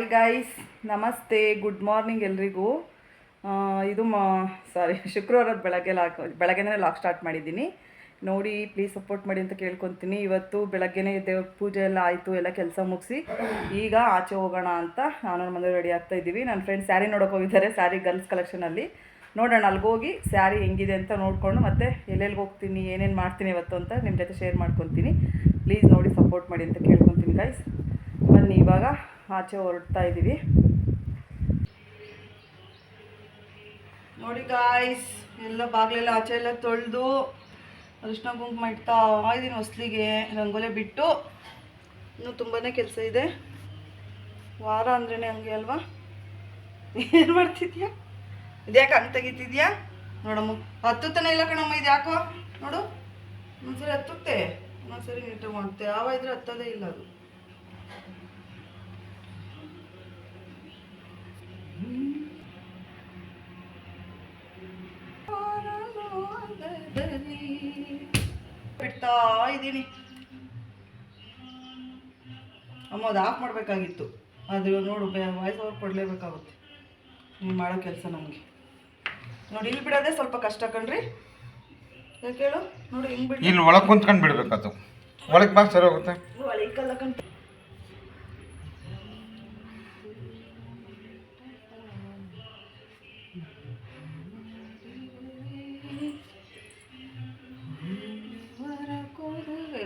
Hi guys, ನಮಸ್ತೆ, good morning ಎಲ್ರಿಗೂ. ಇದು ಶುಕ್ರವಾರದ ಬೆಳಗ್ಗೆನೇ ಲಾಕ್ ಸ್ಟಾರ್ಟ್ ಮಾಡಿದ್ದೀನಿ. ನೋಡಿ, ಪ್ಲೀಸ್ ಸಪೋರ್ಟ್ ಮಾಡಿ ಅಂತ ಕೇಳ್ಕೊತೀನಿ. ಇವತ್ತು ಬೆಳಗ್ಗೆನೇ ದೇವ್ರ ಪೂಜೆ ಎಲ್ಲ ಆಯಿತು, ಎಲ್ಲ ಕೆಲಸ ಮುಗಿಸಿ ಈಗ ಆಚೆ ಹೋಗೋಣ ಅಂತ ನಾನು ಮದುವೆ ರೆಡಿ ಆಗ್ತಾ ಇದ್ದೀವಿ. ನನ್ನ ಫ್ರೆಂಡ್ ಸ್ಯಾರಿ ನೋಡೋಕೆ ಹೋಗಿದ್ದಾರೆ, ಸ್ಯಾರಿ ಗರ್ಲ್ಸ್ ಕಲೆಕ್ಷನಲ್ಲಿ. ನೋಡೋಣ, ಅಲ್ಲಿಗೋಗಿ ಸ್ಯಾರಿ ಹೆಂಗಿದೆ ಅಂತ ನೋಡಿಕೊಂಡು ಮತ್ತೆ ಎಲ್ಲೆಲ್ಲಿಗೆ ಹೋಗ್ತೀನಿ, ಏನೇನು ಮಾಡ್ತೀನಿ ಇವತ್ತು ಅಂತ ನಿಮ್ಮ ಜೊತೆ ಶೇರ್ ಮಾಡ್ಕೊತೀನಿ. ಪ್ಲೀಸ್ ನೋಡಿ ಸಪೋರ್ಟ್ ಮಾಡಿ ಅಂತ ಕೇಳ್ಕೊತೀನಿ ಗೈಸ್. ಬನ್ನಿ, ಇವಾಗ ಆಚೆ ಹೊರಡ್ತಾ ಇದ್ದೀವಿ. ನೋಡಿ ಗಾಯ್ಸ್, ಎಲ್ಲ ಬಾಗಿಲೆಲ್ಲ ಆಚೆ ಎಲ್ಲ ತೊಳೆದು ಅರಿಶಿನ ಕುಂಕುಮ ಇಡ್ತಾ ಇದ್ದೀನಿ ಹೊಸ್ಲಿಗೆ. ರಂಗೋಲೆ ಬಿಟ್ಟು ಇನ್ನೂ ತುಂಬಾ ಕೆಲಸ ಇದೆ. ವಾರ ಅಂದ್ರೇ ಹಂಗೆ ಅಲ್ವಾ? ಏನು ಮಾಡ್ತಿದ್ಯಾ? ಇದ್ಯಾಕೆ ಹಂಗೆ ತೆಗಿತಿದ್ಯಾ? ನೋಡಮ್ಮ, ಹತ್ತುತ್ತಾನೆ ಇಲ್ಲ ಕಣಮ್ಮ. ಇದು ಯಾಕೋ ನೋಡು, ಒಂದ್ಸರಿ ಹತ್ತುತ್ತೆ, ಒಂದೊಂದ್ಸರಿ ನೀಟಾಗಿ ಮಾಡುತ್ತೆ. ಯಾವ ಇದ್ರೆ ಹತ್ತೋದೇ ಇಲ್ಲ ಅದು. ಬಿಡ್ತಾ ಇದ್ದೀನಿ ಅಮ್ಮ. ಅದು ಆಫ್ ಮಾಡಬೇಕಾಗಿತ್ತು, ಅದು ನೋಡು ವಾಯ್ಸ್ ಓವರ್ ಕೊಡಲೇಬೇಕಾಗುತ್ತೆ. ನೀವು ಮಾಡೋ ಕೆಲಸ ನಮಗೆ. ನೋಡಿ, ಇಲ್ಲಿ ಬಿಡೋದೇ ಸ್ವಲ್ಪ ಕಷ್ಟ ಕಣ್ರಿ. ಯಾಕೆ ಹೇಳು? ನೋಡಿ, ಹಿಂಗೆ ಬಿಡಿ. ಇಲ್ಲಿ ಒಳಗೆ ಕುಂತ್ಕೊಂಡು ಬಿಡ್ಬೇಕದು. ಒಳಗೆ ಬಾ, ಸರಿ ಹೋಗುತ್ತೆ. ಒಳಗಲ್ಲ ಕಣ್.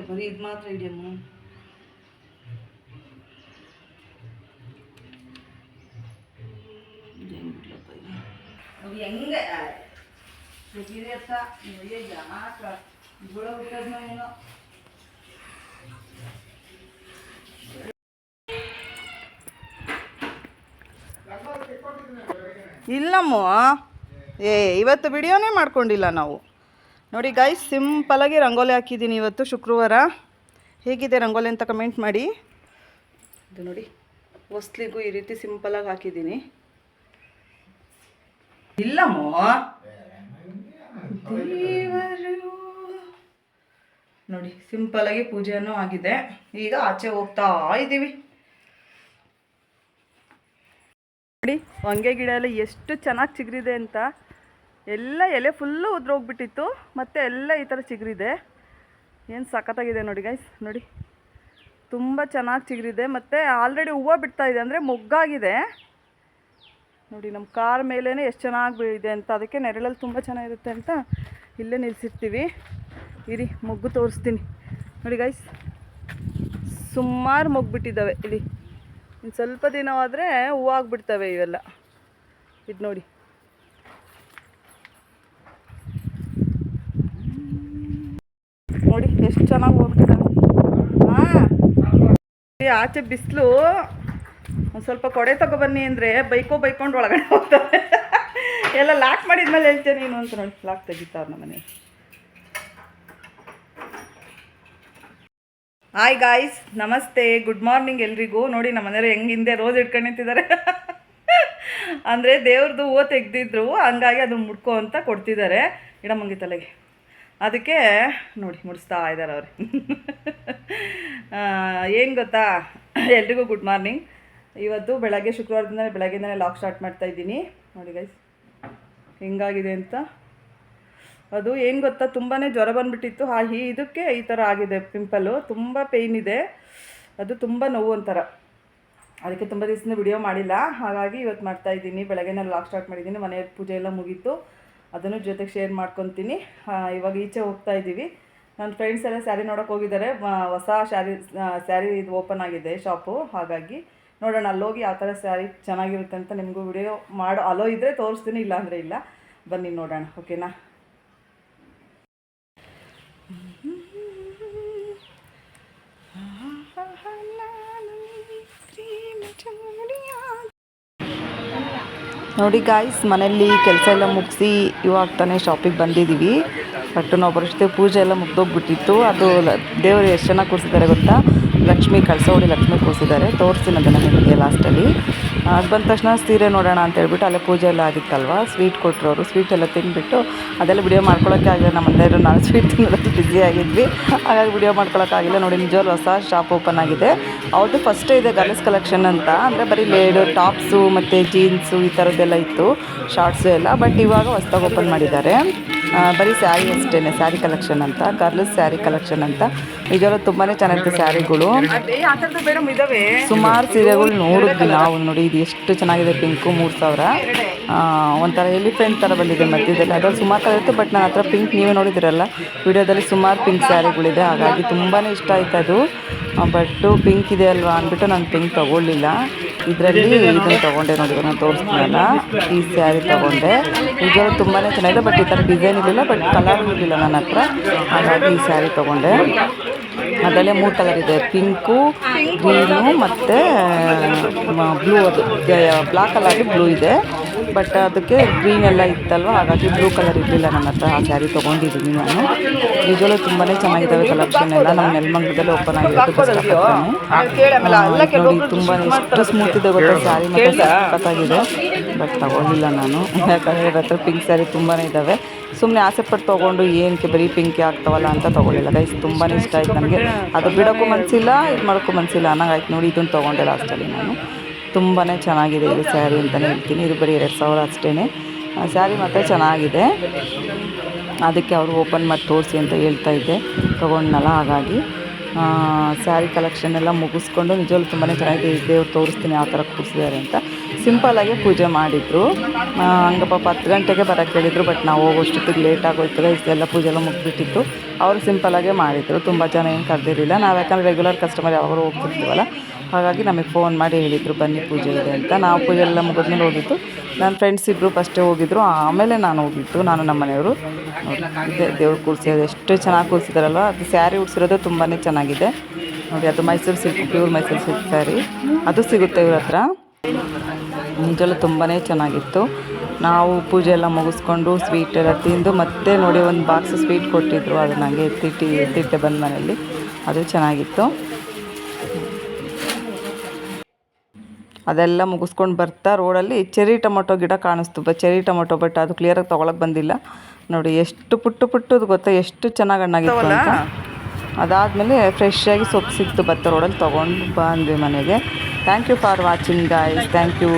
ಬರೀ ಇದು ಮಾತ್ರ ಇದೆಯಮ್ಮ. ಹೆಂಗೆ ಇಲ್ಲಮ್ಮ, ಇವತ್ತು ವಿಡಿಯೋನೇ ಮಾಡ್ಕೊಂಡಿಲ್ಲ ನಾವು. ನೋಡಿ ಗೈಸ್, ಸಿಂಪಲಾಗಿ ರಂಗೋಲಿ ಹಾಕಿದ್ದೀನಿ ಇವತ್ತು ಶುಕ್ರವಾರ. ಹೇಗಿದೆ ರಂಗೋಲಿ ಅಂತ ಕಮೆಂಟ್ ಮಾಡಿ. ಇದು ನೋಡಿ, ಹೊಸ್ಲಿಗೂ ಈ ರೀತಿ ಸಿಂಪಲಾಗಿ ಹಾಕಿದ್ದೀನಿ. ಇಲ್ಲಮ್ಮೋ, ದೇವರು ನೋಡಿ, ಸಿಂಪಲಾಗಿ ಪೂಜೆನೂ ಆಗಿದೆ. ಈಗ ಆಚೆ ಹೋಗ್ತಾ ಇದ್ದೀವಿ. ನೋಡಿ, ಹೊಂಗೆ ಗಿಡ ಎಲ್ಲ ಎಷ್ಟು ಚೆನ್ನಾಗಿ ಚಿಗುರಿದೆ ಅಂತ. ಎಲ್ಲ ಎಲೆ ಫುಲ್ಲು ಉದ್ರೋಗ್ಬಿಟ್ಟಿತ್ತು, ಮತ್ತು ಎಲ್ಲ ಈ ಥರ ಚಿಗುರಿದೆ. ಏನು ಸಖತ್ತಾಗಿದೆ ನೋಡಿ ಗೈಸ್. ನೋಡಿ, ತುಂಬ ಚೆನ್ನಾಗಿ ಚಿಗುರಿದೆ, ಮತ್ತು ಆಲ್ರೆಡಿ ಹೂವು ಬಿಡ್ತಾ ಇದೆ, ಅಂದರೆ ಮೊಗ್ಗಾಗಿದೆ. ನೋಡಿ, ನಮ್ಮ ಕಾರ್ ಮೇಲೇ ಎಷ್ಟು ಚೆನ್ನಾಗಿ ಇದೆ ಅಂತ. ಅದಕ್ಕೆ ನೆರಳಲ್ಲಿ ತುಂಬ ಚೆನ್ನಾಗಿರುತ್ತೆ ಅಂತ ಇಲ್ಲೇ ನಿಲ್ಲಿಸಿರ್ತೀವಿ. ಇರಿ, ಮೊಗ್ಗು ತೋರಿಸ್ತೀನಿ. ನೋಡಿ ಗೈಸ್, ಸುಮಾರು ಮೊಗ್ಗು ಬಿಟ್ಟಿದ್ದಾವೆ ಇಲ್ಲಿ. ಇನ್ನು ಸ್ವಲ್ಪ ದಿನವಾದರೆ ಹೂವು ಆಗಿಬಿಡ್ತವೆ ಇವೆಲ್ಲ. ಇದು ನೋಡಿ, ನೋಡಿ ಎಷ್ಟು ಚೆನ್ನಾಗಿ ಹೋಗ್ಬಿಟ್ಟಿದ್ದಾವೆ. ಹಾಂ, ಆಚೆ ಬಿಸಿಲು. ಒಂದು ಸ್ವಲ್ಪ ಕೊಡೆ ತಗೊಬನ್ನಿ ಅಂದರೆ ಬೈಕೊಂಡು ಒಳಗಡೆ ಹೋಗ್ತವೆ. ಎಲ್ಲ ಲಾಕ್ ಮಾಡಿದ್ಮೇಲೆ ಹೇಳ್ತೇನೆ ನೀನು ಅಂತ. ನೋಡಿ, ಲಾಕ್ ತೆಗಿತಾವ್ರು ನಮ್ಮ ಮನೆ. ಹಾಯ್ ಗಾಯ್ಸ್, ನಮಸ್ತೆ, ಗುಡ್ ಮಾರ್ನಿಂಗ್ ಎಲ್ರಿಗೂ. ನೋಡಿ, ನಮ್ಮ ಮನೆಯವರು ಹೆಂಗೆ ಹಿಂದೆ ರೋಸ್ ಇಟ್ಕೊಂಡು ನಿಂತಿದ್ದಾರೆ. ಅಂದರೆ ದೇವ್ರದ್ದು ಹೂವು ತೆಗೆದಿದ್ರು, ಹಂಗಾಗಿ ಅದು ಮುಡ್ಕೋ ಅಂತ ಕೊಡ್ತಿದ್ದಾರೆ. ಇಡಮಂಗಿ ತಲೆಗೆ, ಅದಕ್ಕೆ ನೋಡಿ ಮುಡಿಸ್ತಾ ಇದ್ದಾರೆ ಅವ್ರು. ಏನು ಗೊತ್ತಾ, ಎಲ್ರಿಗೂ ಗುಡ್ ಮಾರ್ನಿಂಗ್. ಇವತ್ತು ಬೆಳಗ್ಗೆ ಬೆಳಗ್ಗೆಯಿಂದಲೇ ಲಾಕ್ ಸ್ಟಾರ್ಟ್ ಮಾಡ್ತಾ ಇದ್ದೀನಿ. ನೋಡಿ ಗೈಸ್, ಹೆಂಗಾಗಿದೆ ಅಂತ. ಅದು ಏನು ಗೊತ್ತಾ, ತುಂಬಾ ಜ್ವರ ಬಂದುಬಿಟ್ಟಿತ್ತು. ಇದಕ್ಕೆ ಈ ಥರ ಆಗಿದೆ ಪಿಂಪಲ್ಲು. ತುಂಬ ಪೇಯ್ನ್ ಇದೆ, ಅದು ತುಂಬ ನೋವು ಒಂಥರ. ಅದಕ್ಕೆ ತುಂಬ ದಿವಸದಿಂದ ವಿಡಿಯೋ ಮಾಡಿಲ್ಲ, ಹಾಗಾಗಿ ಇವತ್ತು ಮಾಡ್ತಾಯಿದ್ದೀನಿ. ಬೆಳಗ್ಗೆನೇ ಲಾಕ್ ಸ್ಟಾರ್ಟ್ ಮಾಡಿದ್ದೀನಿ. ಮನೆ ಪೂಜೆ ಎಲ್ಲ ಮುಗೀತು, ಅದನ್ನು ಜೊತೆಗೆ ಶೇರ್ ಮಾಡ್ಕೊತೀನಿ. ಇವಾಗ ಈಚೆ ಹೋಗ್ತಾ ಇದ್ದೀವಿ. ನನ್ನ ಫ್ರೆಂಡ್ಸ್ ಎಲ್ಲ ಸ್ಯಾರಿ ನೋಡೋಕೆ ಹೋಗಿದ್ದಾರೆ. ಹೊಸ ಸ್ಯಾರಿ ಇದು ಓಪನ್ ಆಗಿದೆ ಶಾಪು, ಹಾಗಾಗಿ ನೋಡೋಣ ಅಲ್ಲೋಗಿ ಯಾವ ಥರ ಸ್ಯಾರಿ ಚೆನ್ನಾಗಿರುತ್ತೆ ಅಂತ ನಿಮಗೂ ವಿಡಿಯೋ ಅಲೋ ಇದ್ದರೆ ತೋರಿಸ್ತೀನಿ, ಇಲ್ಲ ಅಂದರೆ ಇಲ್ಲ. ಬನ್ನಿ ನೋಡೋಣ, ಓಕೆನಾ? ನೋಡಿ ಗಾಯ್ಸ್, ಮನೆಯಲ್ಲಿ ಕೆಲಸ ಎಲ್ಲ ಮುಗಿಸಿ ಇವಾಗ ತಾನೇ ಶಾಪಿಗೆ ಬಂದಿದ್ದೀವಿ. ಬಟ್ ನಾವು ಬರೋಷ್ಟೇ ಪೂಜೆ ಎಲ್ಲ ಮುಗ್ದೋಗ್ಬಿಟ್ಟಿತ್ತು. ಅದು ದೇವರು ಎಷ್ಟು ಚೆನ್ನಾಗಿ ಕೂರಿಸಿದ್ದಾರೆ ಗೊತ್ತಾ. ಲಕ್ಷ್ಮಿ ಕಳಸೋಡಿ ಲಕ್ಷ್ಮಿ ಕೂರಿಸಿದ್ದಾರೆ, ತೋರಿಸ್ತೀನಿ ಅದನ್ನು ನಿಮಗೆ ಲಾಸ್ಟಲ್ಲಿ. ಅದು ಬಂದ ತಕ್ಷಣ ಸೀರೆ ನೋಡೋಣ ಅಂತ ಹೇಳ್ಬಿಟ್ಟು ಅಲ್ಲೇ ಪೂಜೆ ಎಲ್ಲ ಆಗಿತ್ತಲ್ವ, ಸ್ವೀಟ್ ಕೊಟ್ಟರು ಅವರು. ಸ್ವೀಟ್ ಎಲ್ಲ ತಿಂದುಬಿಟ್ಟು ಅದೆಲ್ಲ ವಿಡಿಯೋ ಮಾಡ್ಕೊಳ್ಳೋಕ್ಕೆ ಆಗಿಲ್ಲ, ನಮ್ಮ ಮನೆಯವರು ನಾನು ಸ್ವೀಟ್ ತಿನ್ನೋದಕ್ಕೆ ಬ್ಯುಸಿ ಆಗಿದ್ವಿ, ಹಾಗಾಗಿ ವಿಡಿಯೋ ಮಾಡ್ಕೊಳ್ಳೋಕ್ಕಾಗಿಲ್ಲ. ನೋಡಿ ನಿಜವಾಗ್ಲೂ ಹೊಸ ಶಾಪ್ ಓಪನ್ ಆಗಿದೆ. ಅವ್ರದ್ದು ಫಸ್ಟೇ ಇದೆ ಗರ್ಲ್ಸ್ ಕಲೆಕ್ಷನ್ ಅಂತ, ಅಂದರೆ ಬರೀ ಟಾಪ್ಸು ಮತ್ತು ಜೀನ್ಸು ಈ ಥರದ್ದೆಲ್ಲ ಇತ್ತು, ಶಾರ್ಟ್ಸು ಎಲ್ಲ. ಬಟ್ ಇವಾಗ ಹೊಸ್ದಾಗಿ ಓಪನ್ ಮಾಡಿದ್ದಾರೆ, ಬರೀ ಸ್ಯಾರಿ ಅಷ್ಟೇ, ಸ್ಯಾರಿ ಕಲೆಕ್ಷನ್ ಅಂತ, ಗರ್ಲ್ಸ್ ಸ್ಯಾರಿ ಕಲೆಕ್ಷನ್ ಅಂತ. ನಿಜವಾಗ್ಲೂ ತುಂಬಾ ಚೆನ್ನಾಗಿತ್ತು ಸ್ಯಾರಿಗಳು, ಸುಮಾರು ಸೀರೆಗಳು ನೋಡಿದ್ವಿ ನಾವು. ನೋಡಿ ಇದು ಎಷ್ಟು ಚೆನ್ನಾಗಿದೆ, ಪಿಂಕು 3000, ಒಂಥರ ಎಲಿಫೆಂಟ್ ಥರ ಬಂದಿದೆ ಮಧ್ಯದಲ್ಲಿ. ಅದ್ರಲ್ಲಿ ಸುಮಾರು ಥರ ಇತ್ತು, ಬಟ್ ನನ್ನ ಹತ್ರ ಪಿಂಕ್ ನೀವೇ ನೋಡಿದಿರಲ್ಲ ವಿಡಿಯೋದಲ್ಲಿ, ಸುಮಾರು ಪಿಂಕ್ ಸ್ಯಾರಿಗಳಿದೆ, ಹಾಗಾಗಿ ತುಂಬಾ ಇಷ್ಟ ಆಯ್ತು ಅದು. ಬಟ್ಟು ಪಿಂಕ್ ಇದೆ ಅಲ್ವಾ ಅಂದ್ಬಿಟ್ಟು ನಾನು ಪಿಂಕ್ ತೊಗೊಳ್ಳಿಲ್ಲ. ಇದರಲ್ಲಿ ಇದನ್ನು ತೊಗೊಂಡೆ ನೋಡಿ, ನಾನು ತೋರಿಸ್ತೀನಲ್ಲ, ಈ ಸ್ಯಾರಿ ತೊಗೊಂಡೆ. ನಿಜವಾಗ್ಲೂ ತುಂಬಾ ಚೆನ್ನಾಗಿದೆ, ಬಟ್ ಈ ಥರ ಡಿಸೈನ್ ಇರಲಿಲ್ಲ, ಬಟ್ ಕಲರ್ ಇರಲಿಲ್ಲ ನನ್ನ ಹತ್ರ, ಹಾಗಾಗಿ ಈ ಸ್ಯಾರಿ ತೊಗೊಂಡೆ. ಅದರಲ್ಲೇ 3 ಕಲರ್ ಇದೆ, ಪಿಂಕು, ಗ್ರೀನು ಮತ್ತು ಬ್ಲೂ. ಅದು ಬ್ಲ್ಯಾಕ್ ಕಲರ್ ಬ್ಲೂ ಇದೆ, ಬಟ್ ಅದಕ್ಕೆ ಗ್ರೀನ್ ಎಲ್ಲ ಇತ್ತಲ್ವ, ಹಾಗಾಗಿ ಬ್ಲೂ ಕಲರ್ ಇರಲಿಲ್ಲ ನನ್ನ ಹತ್ರ. ಆ ಸ್ಯಾರಿ ತೊಗೊಂಡಿದ್ದೀನಿ ನಾನು. ನಿಜವೂ ತುಂಬಾ ಚೆನ್ನಾಗಿದ್ದಾವೆ ಕಲೆಕ್ಷನ್ ಎಲ್ಲ. ನಮ್ಮ ನೆಲಮಂಗಲದಲ್ಲಿ ಓಪನ್ ಆಗಿರೋದು ನೋಡಿ, ತುಂಬಾ ಎಷ್ಟು ಸ್ಮೂತ್ ಇದೆ ಗೊತ್ತಾ ಸ್ಯಾರಿ, ಮತ್ತು ಸಖತ್ತಾಗಿದೆ. ಬಟ್ ತೊಗೊಳ್ಳಿಲ್ಲ ನಾನು, ಯಾಕಂದರೆ ಇವ್ರ ಹತ್ರ ಪಿಂಕ್ ಸ್ಯಾರಿ ತುಂಬಾ ಇದ್ದಾವೆ. ಸುಮ್ಮನೆ ಆಸೆ ಪಟ್ಟು ತೊಗೊಂಡು ಏನಕ್ಕೆ ಬರೀ ಪಿಂಕೇ ಆಗ್ತಾವಲ್ಲ ಅಂತ ತೊಗೊಳ್ಳಿಲ್ಲ ಗೈಸ್. ತುಂಬಾ ಇಷ್ಟ ಆಯ್ತು ನನಗೆ, ಅದು ಬಿಡೋಕ್ಕೂ ಮನಸ್ಸಿಲ್ಲ, ಇದು ಮಾಡೋಕ್ಕೂ ಮನಸ್ಸಿಲ್ಲ ಅನ್ನೋಂಗಾಯ್ತು ನೋಡಿ. ಇದನ್ನು ತೊಗೊಂಡೆ ಲಾಸ್ಟಲ್ಲಿ ನಾನು. ತುಂಬಾ ಚೆನ್ನಾಗಿದೆ ಇದು ಸ್ಯಾರಿ ಅಂತಲೇ ಹೇಳ್ತೀನಿ. ಇದು ಬರೀ 2000 ಅಷ್ಟೇ. ಸ್ಯಾರಿ ಮಾತ್ರ ಚೆನ್ನಾಗಿದೆ, ಅದಕ್ಕೆ ಅವರು ಓಪನ್ ಮಾಡಿ ತೋರಿಸಿ ಅಂತ ಹೇಳ್ತಾ ಇದ್ದೆ, ತೊಗೊಂಡ್ನಲ್ಲ. ಹಾಗಾಗಿ ಸ್ಯಾರಿ ಕಲೆಕ್ಷನ್ ಎಲ್ಲ ಮುಗಿಸ್ಕೊಂಡು ನಿಜವಲ್ಲೂ ತುಂಬಾ ಚೆನ್ನಾಗಿದೆ. ದೇವ್ರು ತೋರಿಸ್ತೀನಿ ಯಾವ ಥರ ಕೂರಿಸಿದ್ದಾರೆ ಅಂತ. ಸಿಂಪಲ್ಲಾಗಿ ಪೂಜೆ ಮಾಡಿದರು. ಹಂಗೆ ಪಾಪ 10 ಗಂಟೆಗೆ ಬರೋಕ್ಕೆ ಹೇಳಿದರು, ಬಟ್ ನಾವು ಹೋಗೋಷ್ಟೊತ್ತಿಗೆ ಲೇಟ್ ಆಗೋಯ್ತದೆ. ಇಷ್ಟೆಲ್ಲ ಪೂಜೆ ಎಲ್ಲ ಮುಗಿಬಿಟ್ಟಿತ್ತು. ಅವರು ಸಿಂಪಲ್ಲಾಗೇ ಮಾಡಿದರು, ತುಂಬ ಜನ ಏನು ಕರೆದಿರಲಿಲ್ಲ. ನಾವು ಯಾಕಂದರೆ ರೆಗ್ಯುಲರ್ ಕಸ್ಟಮರ್ ಯಾವಾಗಲೂ ಹೋಗ್ತಿರ್ತೀವಲ್ಲ, ಹಾಗಾಗಿ ನಮಗೆ ಫೋನ್ ಮಾಡಿ ಹೇಳಿದರು ಬನ್ನಿ ಪೂಜೆ ಇದೆ ಅಂತ. ನಾವು ಪೂಜೆ ಎಲ್ಲ ಮುಗಿದ್ಮೇಲೆ ಹೋಗಿದ್ದು. ನನ್ನ ಫ್ರೆಂಡ್ಸ್ ಇಬ್ಬರು ಫಸ್ಟೇ ಹೋಗಿದ್ರು, ಆಮೇಲೆ ನಾನು ಹೋಗಿದ್ದು, ನಾನು ನಮ್ಮ ಮನೆಯವರು. ಇದೆ ದೇವ್ರು ಕೂರಿಸಿರೋದು, ಎಷ್ಟು ಚೆನ್ನಾಗಿ ಕೂರಿಸಿದಾರಲ್ವ. ಅದು ಸ್ಯಾರಿ ಉಡ್ಸಿರೋದು ತುಂಬಾ ಚೆನ್ನಾಗಿದೆ ನೋಡಿ. ಅದು Mysuru silk, pure Mysuru silk sari, ಅದು ಸಿಗುತ್ತೆ ಇವ್ರ ಹತ್ರ. ನಿಜವೂ ತುಂಬಾ ಚೆನ್ನಾಗಿತ್ತು. ನಾವು ಪೂಜೆ ಎಲ್ಲ ಮುಗಿಸ್ಕೊಂಡು ಸ್ವೀಟ್ ಎಲ್ಲ ತಿಂದು ಮತ್ತೆ ನೋಡಿ ಒಂದು ಬಾಕ್ಸ್ ಸ್ವೀಟ್ ಕೊಟ್ಟಿದ್ದರು, ಅದು ನನಗೆ ಎತ್ತಿಟ್ಟೆ ಬಂದು ಮನೆಯಲ್ಲಿ. ಅದು ಚೆನ್ನಾಗಿತ್ತು. ಅದೆಲ್ಲ ಮುಗಿಸ್ಕೊಂಡು ಬರ್ತಾ ರೋಡಲ್ಲಿ ಚೆರಿ ಟೊಮೊಟೊ ಗಿಡ ಕಾಣಿಸ್ತು, ಚೆರಿ ಟೊಮೊಟೊ. ಬಟ್ ಅದು ಕ್ಲಿಯರಾಗಿ ತೊಗೊಳಕ್ಕೆ ಬಂದಿಲ್ಲ ನೋಡಿ. ಎಷ್ಟು ಪುಟ್ಟದು ಗೊತ್ತಾ, ಎಷ್ಟು ಚೆನ್ನಾಗಿ ಹಣ್ಣಾಗಿತ್ತು ಅಂತ. ಅದಾದಮೇಲೆ ಫ್ರೆಶ್ಶಾಗಿ ಸೊಪ್ಪು ಸಿಕ್ತು, ಭತ್ತ ರೋಡಲ್ಲಿ ತೊಗೊಂಡು ಬಂದ್ವಿ ಮನೆಗೆ. Thank you for watching guys, thank you.